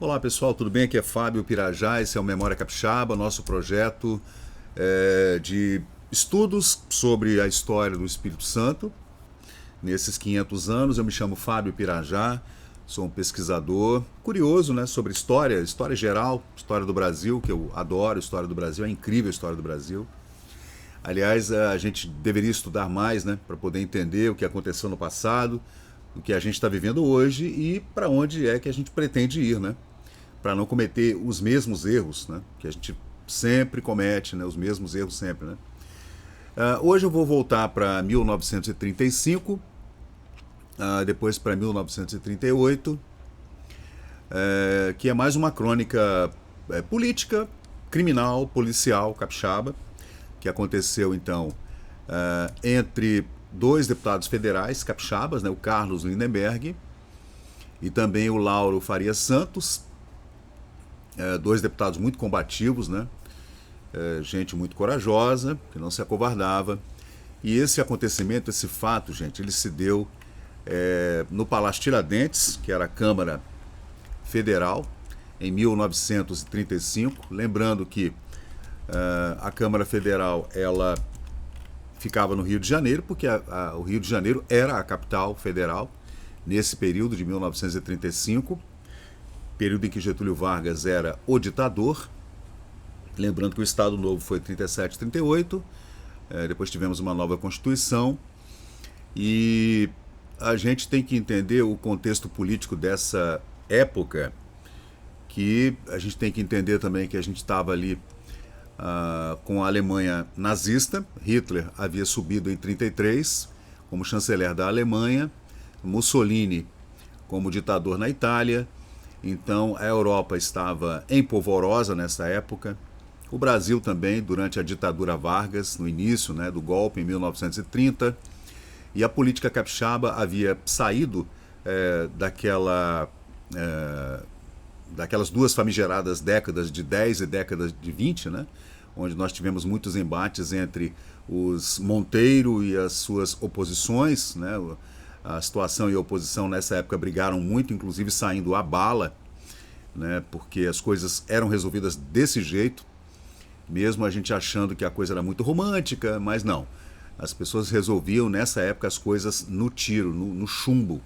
Olá pessoal, tudo bem? Aqui é Fábio Pirajá, esse é o Memória Capixaba, nosso projeto de estudos sobre a história do Espírito Santo. Nesses 500 anos, eu me chamo Fábio Pirajá, sou um pesquisador curioso, né, sobre história geral, história do Brasil, que eu adoro, história do Brasil, é incrível a história do Brasil. Aliás, a gente deveria estudar mais, né, para poder entender o que aconteceu no passado, o que a gente está vivendo hoje e para onde é que a gente pretende ir, né? Para não cometer os mesmos erros, né? Que a gente sempre comete, né? Os mesmos erros sempre, né? Hoje eu vou voltar para 1935, depois para 1938, que é mais uma crônica política, criminal, policial, capixaba, que aconteceu então entre dois deputados federais capixabas, né, o Carlos Lindenberg e também o Lauro Faria Santos, dois deputados muito combativos, né, gente muito corajosa, que não se acovardava. E esse acontecimento, esse fato, gente, ele se deu no Palácio Tiradentes, que era a Câmara Federal, em 1935. Lembrando que a Câmara Federal, ela ficava no Rio de Janeiro, porque o Rio de Janeiro era a capital federal nesse período de 1935, período em que Getúlio Vargas era o ditador. Lembrando que o Estado Novo foi 37, 38, depois tivemos uma nova Constituição, e a gente tem que entender o contexto político dessa época, que a gente tem que entender também que a gente estava ali com a Alemanha nazista. Hitler havia subido em 33 como chanceler da Alemanha, Mussolini como ditador na Itália. Então a Europa estava em polvorosa nessa época. O Brasil também, durante a ditadura Vargas, no início, né, do golpe em 1930. E a política capixaba havia saído daquelas duas famigeradas décadas de 10 e décadas de 20, né, onde nós tivemos muitos embates entre os Monteiro e as suas oposições, né. A situação e a oposição nessa época brigaram muito, inclusive saindo à bala, né, porque as coisas eram resolvidas desse jeito, mesmo a gente achando que a coisa era muito romântica, mas não. As pessoas resolviam nessa época as coisas no tiro, no chumbo.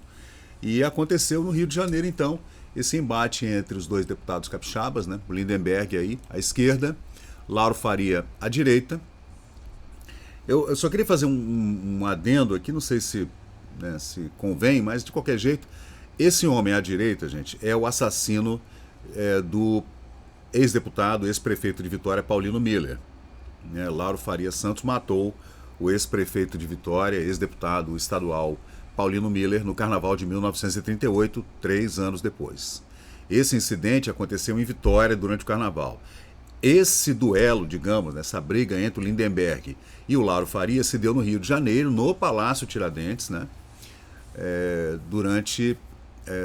E aconteceu no Rio de Janeiro, então, esse embate entre os dois deputados capixabas, né, o Lindenberg aí, à esquerda, Lauro Faria à direita. Eu só queria fazer um adendo aqui, não sei se convém, mas de qualquer jeito, esse homem à direita, gente, é o assassino do ex-deputado, ex-prefeito de Vitória, Paulino Miller. Lauro Faria Santos matou o ex-prefeito de Vitória, ex-deputado estadual Paulino Miller, no carnaval de 1938, 3 anos depois. Esse incidente aconteceu em Vitória durante o carnaval. Esse duelo, digamos, essa briga entre o Lindenberg e o Lauro Faria se deu no Rio de Janeiro, no Palácio Tiradentes, né, durante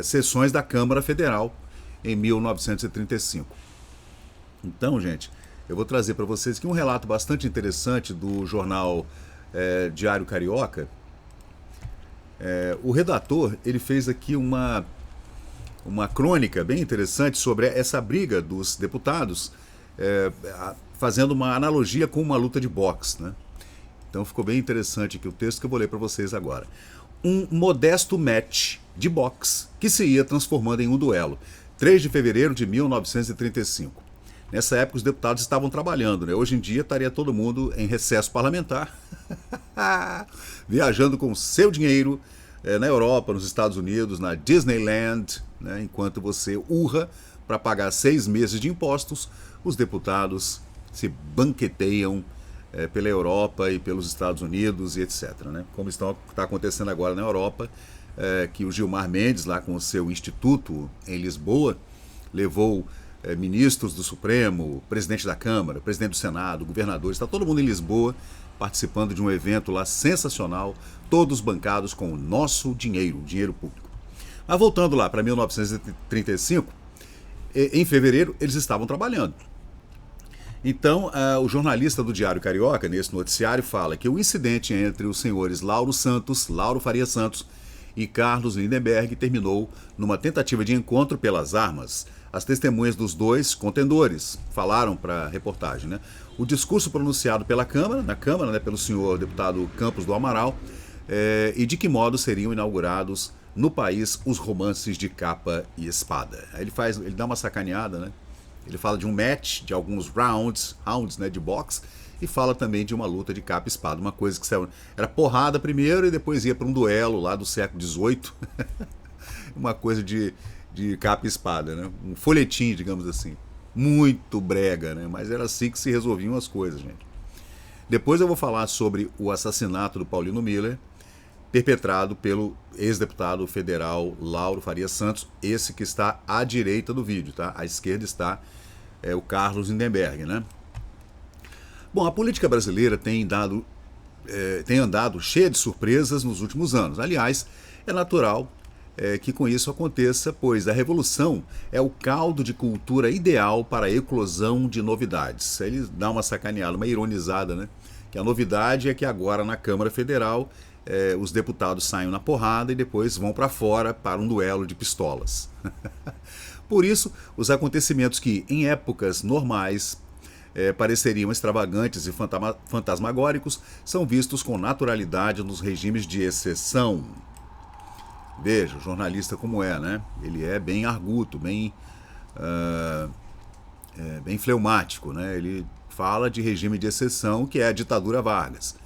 sessões da Câmara Federal em 1935. Então, gente, eu vou trazer para vocês aqui um relato bastante interessante do jornal Diário Carioca. O redator, ele fez aqui uma crônica bem interessante sobre essa briga dos deputados, fazendo uma analogia com uma luta de boxe, né? Então ficou bem interessante aqui o texto que eu vou ler para vocês agora. Um modesto match de boxe que se ia transformando em um duelo. 3 de fevereiro de 1935. Nessa época os deputados estavam trabalhando, né? Hoje em dia estaria todo mundo em recesso parlamentar, viajando com seu dinheiro na Europa, nos Estados Unidos, na Disneyland, né? Enquanto você urra para pagar 6 meses de impostos, os deputados se banqueteiam pela Europa e pelos Estados Unidos e etc, né? Como está acontecendo agora na Europa, que o Gilmar Mendes, lá com o seu instituto em Lisboa, levou ministros do Supremo, presidente da Câmara, presidente do Senado, governadores, está todo mundo em Lisboa participando de um evento lá sensacional, todos bancados com o nosso dinheiro, dinheiro público. Mas voltando lá para 1935, em fevereiro eles estavam trabalhando. Então, o jornalista do Diário Carioca, nesse noticiário, fala que o incidente entre os senhores Lauro Faria Santos e Carlos Lindenberg terminou numa tentativa de encontro pelas armas. As testemunhas dos dois contendores falaram para a reportagem, né? O discurso pronunciado pela Câmara, na Câmara, né, pelo senhor deputado Campos do Amaral, e de que modo seriam inaugurados no país os romances de capa e espada. Aí ele dá uma sacaneada, né? Ele fala de um match, de alguns rounds, né, de boxe, e fala também de uma luta de capa e espada, uma coisa que era porrada primeiro e depois ia para um duelo lá do século XVIII, uma coisa de capa e espada, né? Um folhetim, digamos assim. Muito brega, né? Mas era assim que se resolviam as coisas, gente. Depois eu vou falar sobre o assassinato do Paulino Miller, perpetrado pelo ex-deputado federal Lauro Faria Santos, esse que está à direita do vídeo, tá? À esquerda está o Carlos Lindenberg, né? Bom, a política brasileira tem andado cheia de surpresas nos últimos anos. Aliás, é natural que com isso aconteça, pois a revolução é o caldo de cultura ideal para a eclosão de novidades. Ele dá uma sacaneada, uma ironizada, né? Que a novidade é que agora na Câmara Federal os deputados saem na porrada e depois vão para fora para um duelo de pistolas. Por isso, os acontecimentos que em épocas normais pareceriam extravagantes e fantasmagóricos são vistos com naturalidade nos regimes de exceção. Veja, o jornalista como é, né? Ele é bem arguto, bem fleumático, né? Ele fala de regime de exceção, que é a ditadura Vargas.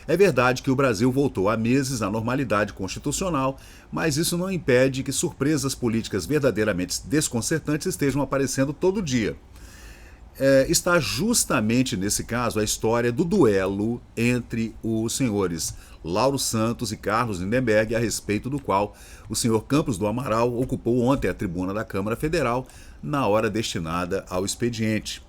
É verdade que o Brasil voltou há meses à normalidade constitucional, mas isso não impede que surpresas políticas verdadeiramente desconcertantes estejam aparecendo todo dia. Está justamente nesse caso a história do duelo entre os senhores Lauro Santos e Carlos Lindenberg, a respeito do qual o senhor Campos do Amaral ocupou ontem a tribuna da Câmara Federal na hora destinada ao expediente.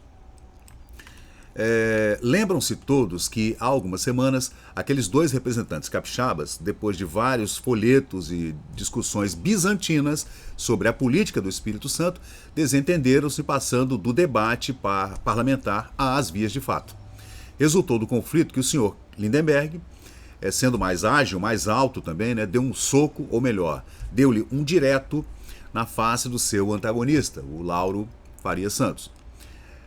Lembram-se todos que há algumas semanas aqueles dois representantes capixabas, depois de vários folhetos e discussões bizantinas sobre a política do Espírito Santo, desentenderam-se passando do debate parlamentar às vias de fato. Resultou do conflito que o senhor Lindenberg, sendo mais ágil, mais alto também, né, deu um soco, ou melhor, deu-lhe um direto na face do seu antagonista, o Lauro Faria Santos.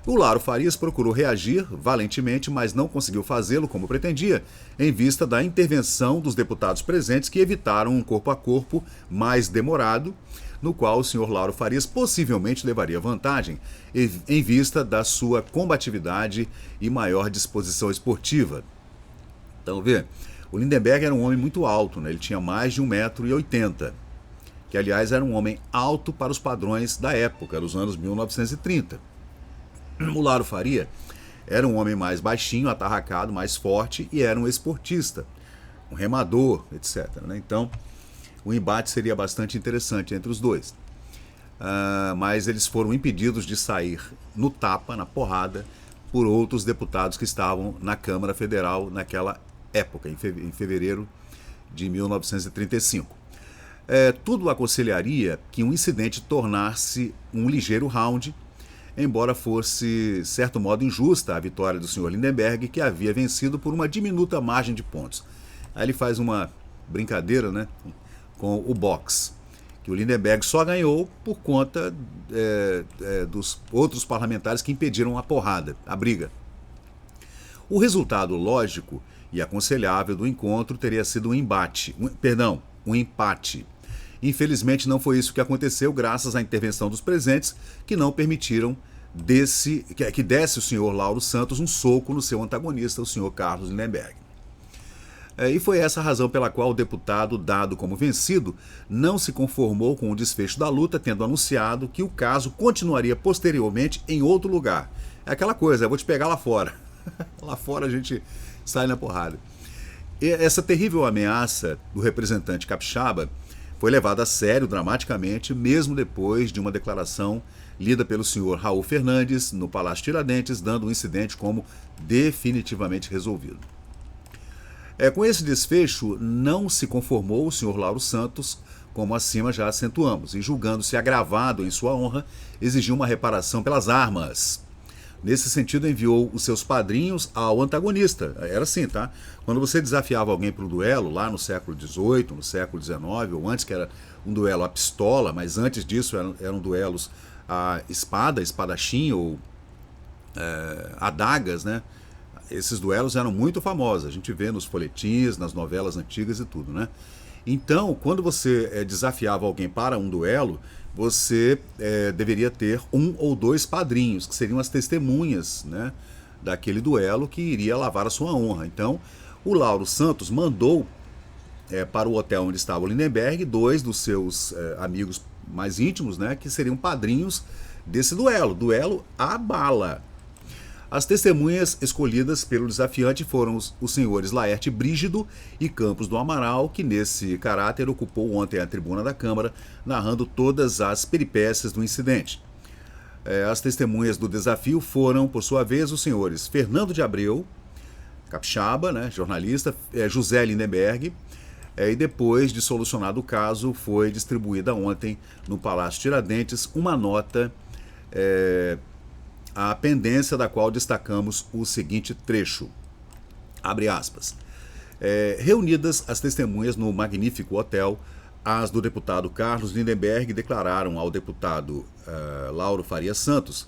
O Lauro Farias procurou reagir valentemente, mas não conseguiu fazê-lo como pretendia, em vista da intervenção dos deputados presentes que evitaram um corpo a corpo mais demorado, no qual o senhor Lauro Farias possivelmente levaria vantagem, em vista da sua combatividade e maior disposição esportiva. Então, vê, o Lindenberg era um homem muito alto, né? Ele tinha mais de 1,80 m, que aliás era um homem alto para os padrões da época, dos anos 1930. O Lauro Faria era um homem mais baixinho, atarracado, mais forte e era um esportista, um remador, etc. Né? Então, o embate seria bastante interessante entre os dois. Mas eles foram impedidos de sair no tapa, na porrada, por outros deputados que estavam na Câmara Federal naquela época, em fevereiro de 1935. Tudo aconselharia que um incidente tornasse um ligeiro round, embora fosse, certo modo, injusta a vitória do senhor Lindenberg, que havia vencido por uma diminuta margem de pontos. Aí ele faz uma brincadeira, né, com o boxe, que o Lindenberg só ganhou por conta dos outros parlamentares que impediram a porrada, a briga. O resultado lógico e aconselhável do encontro teria sido um empate. Infelizmente não foi isso que aconteceu, graças à intervenção dos presentes, que não permitiram que desse o senhor Lauro Santos um soco no seu antagonista, o senhor Carlos Lindenberg. E foi essa a razão pela qual o deputado, dado como vencido, não se conformou com o desfecho da luta, tendo anunciado que o caso continuaria posteriormente em outro lugar. É aquela coisa, eu vou te pegar lá fora. Lá fora a gente sai na porrada. E essa terrível ameaça do representante capixaba foi levada a sério dramaticamente, mesmo depois de uma declaração lida pelo senhor Raul Fernandes no Palácio Tiradentes, dando o incidente como definitivamente resolvido. Com esse desfecho, não se conformou o senhor Lauro Santos, como acima já acentuamos, e julgando-se agravado em sua honra, exigiu uma reparação pelas armas. Nesse sentido, enviou os seus padrinhos ao antagonista. Era assim, tá? Quando você desafiava alguém para um duelo, lá no século XVIII, no século XIX, ou antes, que era um duelo à pistola, mas antes disso eram duelos a espada, espadachim ou adagas, né? Esses duelos eram muito famosos, a gente vê nos folhetins, nas novelas antigas e tudo, né? Então, quando você desafiava alguém para um duelo, você deveria ter um ou dois padrinhos, que seriam as testemunhas, né, daquele duelo que iria lavar a sua honra. Então, o Lauro Santos mandou para o hotel onde estava o Lindenberg dois dos seus amigos mais íntimos, né, que seriam padrinhos desse duelo à bala. As testemunhas escolhidas pelo desafiante foram os senhores Laerte Brígido e Campos do Amaral, que nesse caráter ocupou ontem a tribuna da Câmara, narrando todas as peripécias do incidente. As testemunhas do desafio foram, por sua vez, os senhores Fernando de Abreu, capixaba, né, jornalista, José Lindenberg, e depois de solucionado o caso, foi distribuída ontem no Palácio Tiradentes uma nota a pendência da qual destacamos o seguinte trecho, abre aspas, reunidas as testemunhas no magnífico hotel, as do deputado Carlos Lindenberg declararam ao deputado Lauro Faria Santos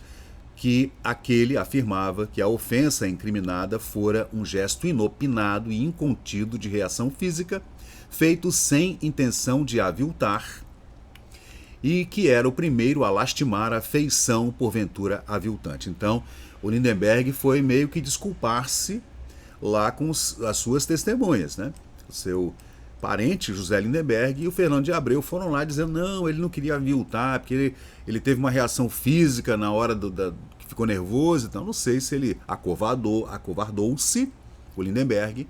que aquele afirmava que a ofensa incriminada fora um gesto inopinado e incontido de reação física, feito sem intenção de aviltar, e que era o primeiro a lastimar a feição porventura aviltante. Então, o Lindenberg foi meio que desculpar-se lá com as suas testemunhas, né? O seu parente, José Lindenberg, e o Fernando de Abreu foram lá dizendo não, ele não queria aviltar, porque ele teve uma reação física na hora que ficou nervoso, então não sei se ele acovardou-se, o Lindenberg,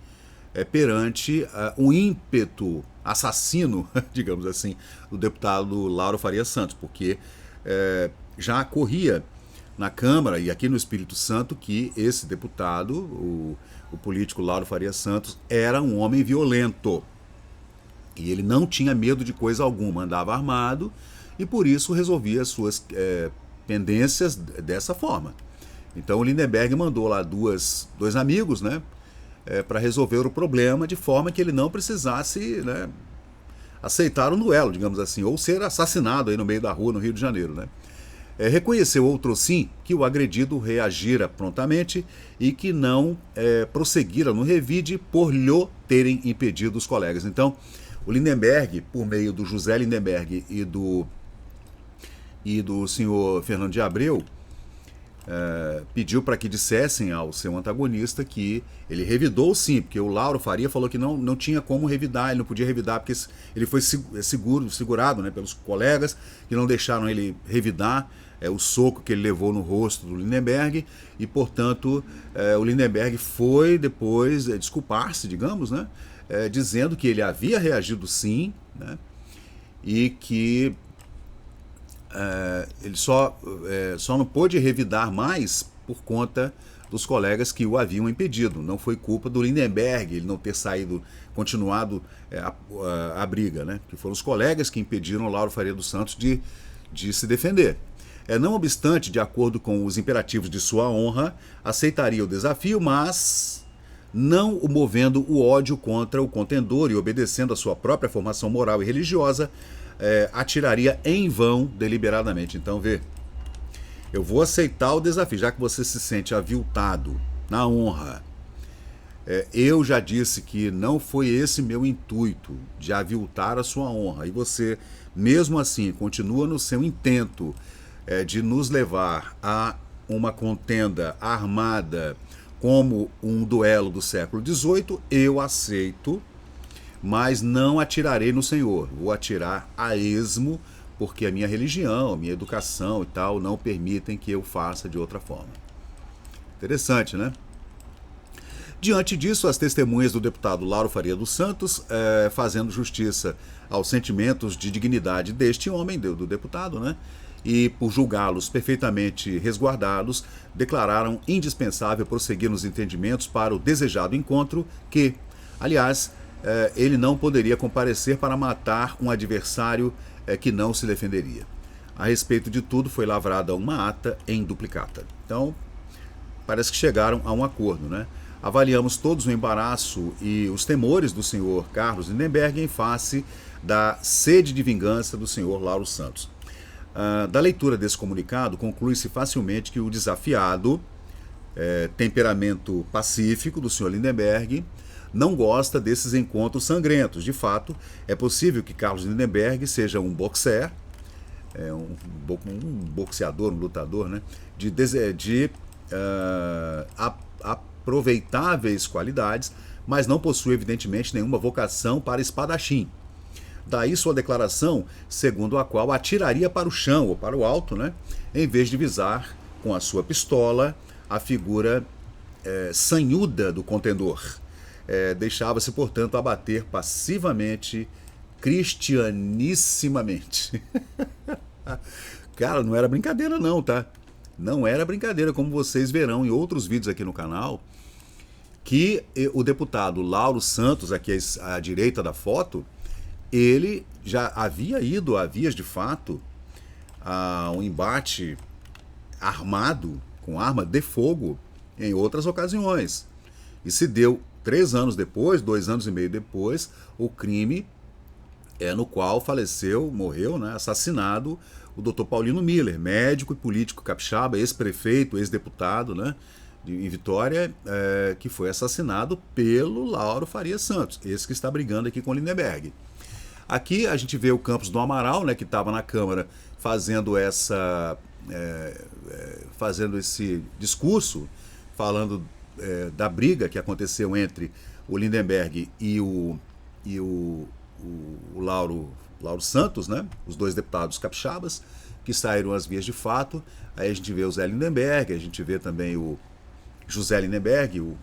perante o ímpeto assassino, digamos assim, do deputado Lauro Faria Santos, porque já corria na Câmara e aqui no Espírito Santo que esse deputado, o político Lauro Faria Santos, era um homem violento. E ele não tinha medo de coisa alguma, andava armado e por isso resolvia as suas pendências dessa forma. Então o Lindenberg mandou lá dois amigos, né, para resolver o problema de forma que ele não precisasse, né, aceitar um duelo, digamos assim, ou ser assassinado aí no meio da rua no Rio de Janeiro, né? Reconheceu outro sim que o agredido reagira prontamente e que não prosseguira no revide por lhe terem impedido os colegas. Então, o Lindenberg, por meio do José Lindenberg e do senhor Fernando de Abreu, pediu para que dissessem ao seu antagonista que ele revidou sim, porque o Lauro Faria falou que não tinha como revidar, ele não podia revidar porque ele foi segurado, né, pelos colegas que não deixaram ele revidar o soco que ele levou no rosto do Lindenberg e, portanto, o Lindenberg foi depois desculpar-se, digamos, né, dizendo que ele havia reagido sim, né, e que ele só não pôde revidar mais por conta dos colegas que o haviam impedido. Não foi culpa do Lindenberg ele não ter continuado a briga, né? Que foram os colegas que impediram o Lauro Faria dos Santos de se defender. Não obstante, de acordo com os imperativos de sua honra, aceitaria o desafio, mas não o movendo o ódio contra o contendor e obedecendo a sua própria formação moral e religiosa, atiraria em vão deliberadamente. Então, eu vou aceitar o desafio, já que você se sente aviltado na honra. Eu já disse que não foi esse meu intuito, de aviltar a sua honra, e você, mesmo assim, continua no seu intento de nos levar a uma contenda armada como um duelo do século XVIII, eu aceito, mas não atirarei no Senhor, vou atirar a esmo, porque a minha religião, a minha educação e tal não permitem que eu faça de outra forma. Interessante, né? Diante disso, as testemunhas do deputado Lauro Faria dos Santos, fazendo justiça aos sentimentos de dignidade deste homem, do deputado, né? E por julgá-los perfeitamente resguardados, declararam indispensável prosseguir nos entendimentos para o desejado encontro que, aliás, ele não poderia comparecer para matar um adversário que não se defenderia. A respeito de tudo, foi lavrada uma ata em duplicata. Então, parece que chegaram a um acordo, né? Avaliamos todos o embaraço e os temores do senhor Carlos Lindenberg em face da sede de vingança do senhor Lauro Santos. Da leitura desse comunicado, conclui-se facilmente que o desafiado, temperamento pacífico do senhor Lindenberg, não gosta desses encontros sangrentos. De fato, é possível que Carlos Lindenberg seja um boxer, um boxeador, um lutador, né, de aproveitáveis qualidades, mas não possui, evidentemente, nenhuma vocação para espadachim. Daí sua declaração, segundo a qual atiraria para o chão ou para o alto, né, em vez de visar com a sua pistola a figura sanhuda do contendor. Deixava-se, portanto, abater passivamente, cristianissimamente. Cara, não era brincadeira não, tá? Não era brincadeira, como vocês verão em outros vídeos aqui no canal, que o deputado Lauro Santos, aqui à direita da foto, ele já havia ido a vias de fato a um embate armado, com arma de fogo, em outras ocasiões. E se deu 3 anos depois, 2 anos e meio depois, o crime no qual faleceu, morreu, né, assassinado, o Dr. Paulino Miller, médico e político capixaba, ex-prefeito, ex-deputado, né, em Vitória, que foi assassinado pelo Lauro Faria Santos, esse que está brigando aqui com o Lindenberg. Aqui a gente vê o Campos do Amaral, né, que estava na Câmara fazendo fazendo esse discurso, falando da briga que aconteceu entre o Lindenberg e o Lauro Santos, né, os dois deputados capixabas, que saíram às vias de fato. Aí a gente vê o Zé Lindenberg, a gente vê também o José Lindenberg, o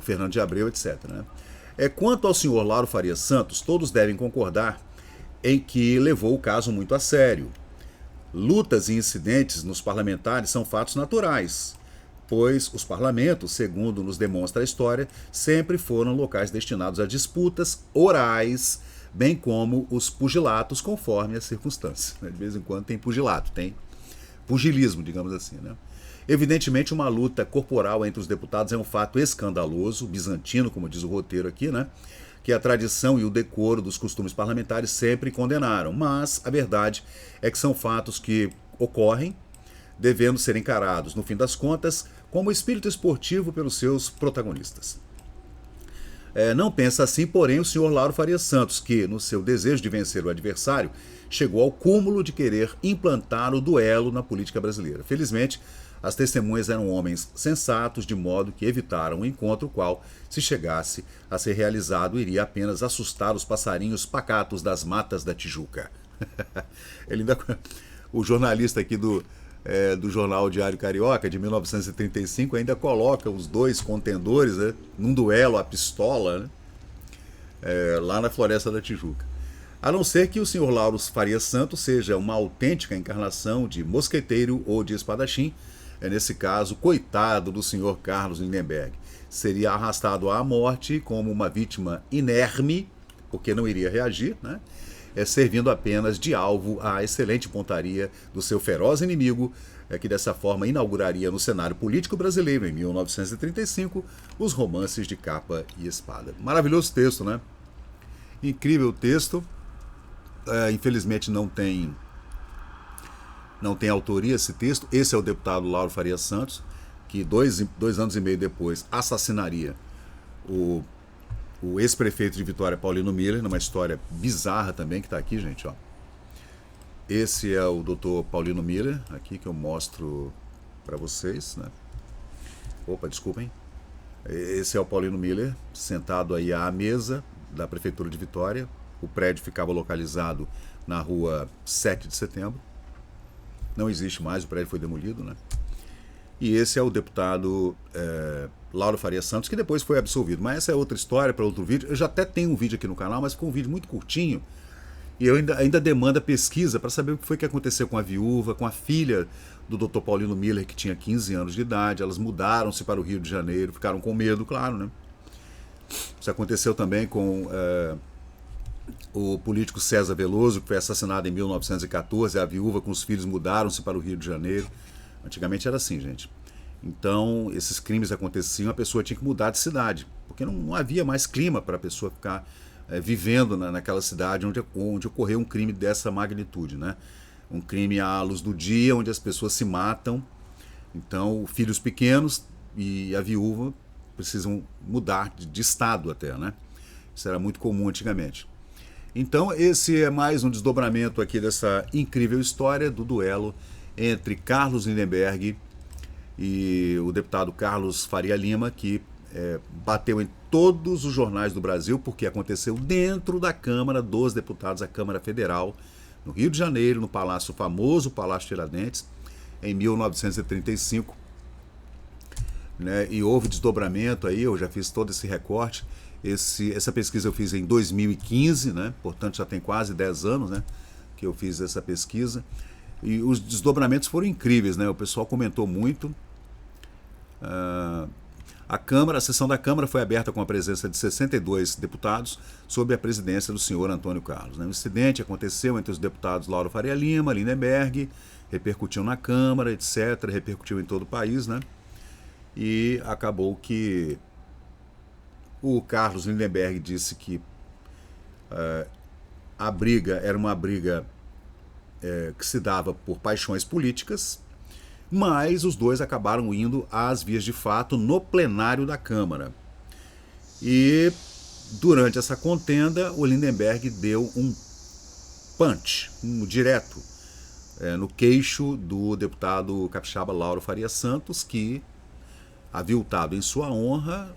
Fernando de Abreu, etc., né? Quanto ao senhor Lauro Faria Santos, todos devem concordar em que levou o caso muito a sério. Lutas e incidentes nos parlamentares são fatos naturais, pois os parlamentos, segundo nos demonstra a história, sempre foram locais destinados a disputas orais, bem como os pugilatos, conforme as circunstâncias. De vez em quando tem pugilato, tem pugilismo, digamos assim, né? Evidentemente, uma luta corporal entre os deputados é um fato escandaloso, bizantino, como diz o roteiro aqui, né? Que a tradição e o decoro dos costumes parlamentares sempre condenaram. Mas a verdade é que são fatos que ocorrem, devendo ser encarados, no fim das contas, como espírito esportivo pelos seus protagonistas. Não pensa assim, porém, o senhor Lauro Faria Santos, que, no seu desejo de vencer o adversário, chegou ao cúmulo de querer implantar o duelo na política brasileira. Felizmente, as testemunhas eram homens sensatos, de modo que evitaram um encontro, o qual, se chegasse a ser realizado, iria apenas assustar os passarinhos pacatos das matas da Tijuca. O jornalista aqui do jornal Diário Carioca, de 1935, ainda coloca os dois contendores, né, num duelo à pistola, né, lá na Floresta da Tijuca. A não ser que o senhor Lauro Faria Santos seja uma autêntica encarnação de mosqueteiro ou de espadachim. Nesse caso, coitado do senhor Carlos Lindenberg. Seria arrastado à morte como uma vítima inerme, porque não iria reagir, né? Servindo apenas de alvo à excelente pontaria do seu feroz inimigo, que dessa forma inauguraria no cenário político brasileiro, em 1935, os romances de capa e espada. Maravilhoso texto, né? Incrível texto. Infelizmente não tem autoria esse texto. Esse é o deputado Lauro Faria Santos, que 2 anos e meio depois assassinaria o ex-prefeito de Vitória, Paulino Miller, numa história bizarra também, que está aqui, gente, ó. Esse é o doutor Paulino Miller, aqui que eu mostro para vocês, né? Opa, desculpem. Esse é o Paulino Miller, sentado aí à mesa da Prefeitura de Vitória. O prédio ficava localizado na rua 7 de setembro. Não existe mais, o prédio foi demolido, né? E esse é o deputado Lauro Faria Santos, que depois foi absolvido. Mas essa é outra história para outro vídeo. Eu já até tenho um vídeo aqui no canal, mas ficou um vídeo muito curtinho. E eu ainda demanda pesquisa para saber o que foi que aconteceu com a viúva, com a filha do Dr. Paulino Miller, que tinha 15 anos de idade. Elas mudaram-se para o Rio de Janeiro, ficaram com medo, claro, né? Isso aconteceu também com o político César Veloso, que foi assassinado em 1914. A viúva com os filhos mudaram-se para o Rio de Janeiro. Antigamente era assim, gente. Então, esses crimes aconteciam, a pessoa tinha que mudar de cidade, porque não havia mais clima para a pessoa ficar vivendo naquela cidade onde ocorreu um crime dessa magnitude, né? um crime à luz do dia, onde as pessoas se matam. Então, filhos pequenos e a viúva precisam mudar de estado até, né? Isso era muito comum antigamente. Então, esse é mais um desdobramento aqui dessa incrível história do duelo entre Carlos Lindenberg e o deputado Carlos Faria Lima, que bateu em todos os jornais do Brasil, porque aconteceu dentro da Câmara dos Deputados, a Câmara Federal, no Rio de Janeiro, no Palácio, o famoso Palácio Tiradentes, em 1935. Né? E houve desdobramento aí, eu já fiz todo esse recorte. Essa pesquisa eu fiz em 2015, né? Portanto já tem quase 10 anos, né, que eu fiz essa pesquisa. E os desdobramentos foram incríveis, né? O pessoal comentou muito. A sessão da Câmara foi aberta com a presença de 62 deputados sob a presidência do senhor Antônio Carlos. O incidente aconteceu entre os deputados Lauro Faria Lima, Lindenberg, repercutiu na Câmara, etc., repercutiu em todo o país, né? E acabou que o Carlos Lindenberg disse que a briga era uma briga que se dava por paixões políticas, mas os dois acabaram indo às vias de fato no plenário da Câmara. E durante essa contenda, o Lindenberg deu um punch, direto, no queixo do deputado capixaba Lauro Faria Santos, que, aviltado em sua honra,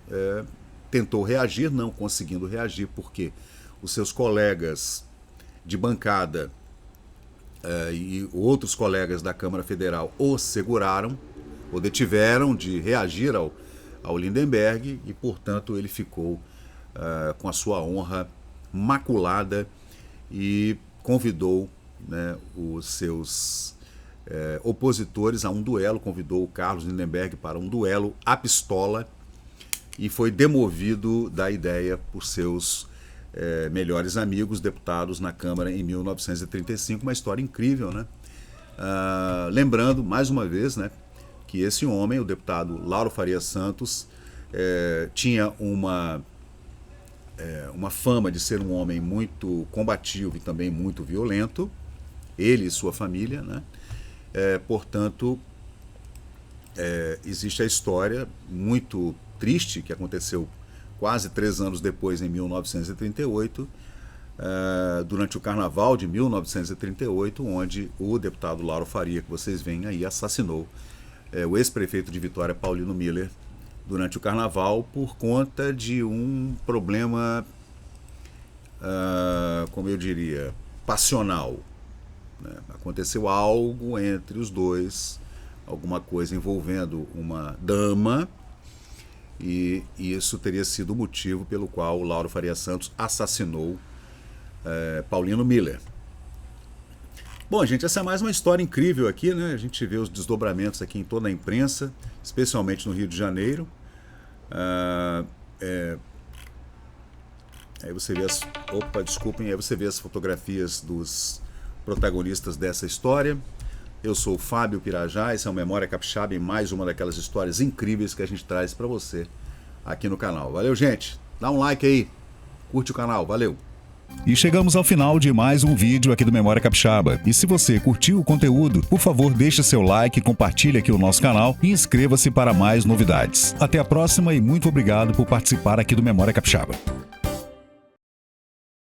tentou reagir, não conseguindo reagir, porque os seus colegas de bancada e outros colegas da Câmara Federal o seguraram, o detiveram de reagir ao Lindenberg e, portanto, ele ficou com a sua honra maculada e convidou, né, os seus opositores a um duelo, convidou o Carlos Lindenberg para um duelo à pistola e foi demovido da ideia por seus melhores amigos, deputados na Câmara em 1935, uma história incrível, né? Lembrando, mais uma vez, né, que esse homem, o deputado Lauro Faria Santos, tinha uma fama de ser um homem muito combativo e também muito violento, ele e sua família, né? Portanto, existe a história muito triste que aconteceu quase 3 anos depois, em 1938, durante o Carnaval de 1938, onde o deputado Lauro Faria, que vocês veem aí, assassinou o ex-prefeito de Vitória, Paulino Miller, durante o Carnaval, por conta de um problema, como eu diria, passional. Né? Aconteceu algo entre os dois, alguma coisa envolvendo uma dama, e isso teria sido o motivo pelo qual o Lauro Faria Santos assassinou Paulino Miller. Bom, gente, essa é mais uma história incrível aqui, né? A gente vê os desdobramentos aqui em toda a imprensa, especialmente no Rio de Janeiro. Aí você vê aí você vê as fotografias dos protagonistas dessa história. Eu sou o Fábio Pirajá, esse é o Memória Capixaba e mais uma daquelas histórias incríveis que a gente traz para você aqui no canal. Valeu, gente! Dá um like aí, curte o canal, valeu! E chegamos ao final de mais um vídeo aqui do Memória Capixaba. E se você curtiu o conteúdo, por favor, deixe seu like, compartilhe aqui o nosso canal e inscreva-se para mais novidades. Até a próxima e muito obrigado por participar aqui do Memória Capixaba.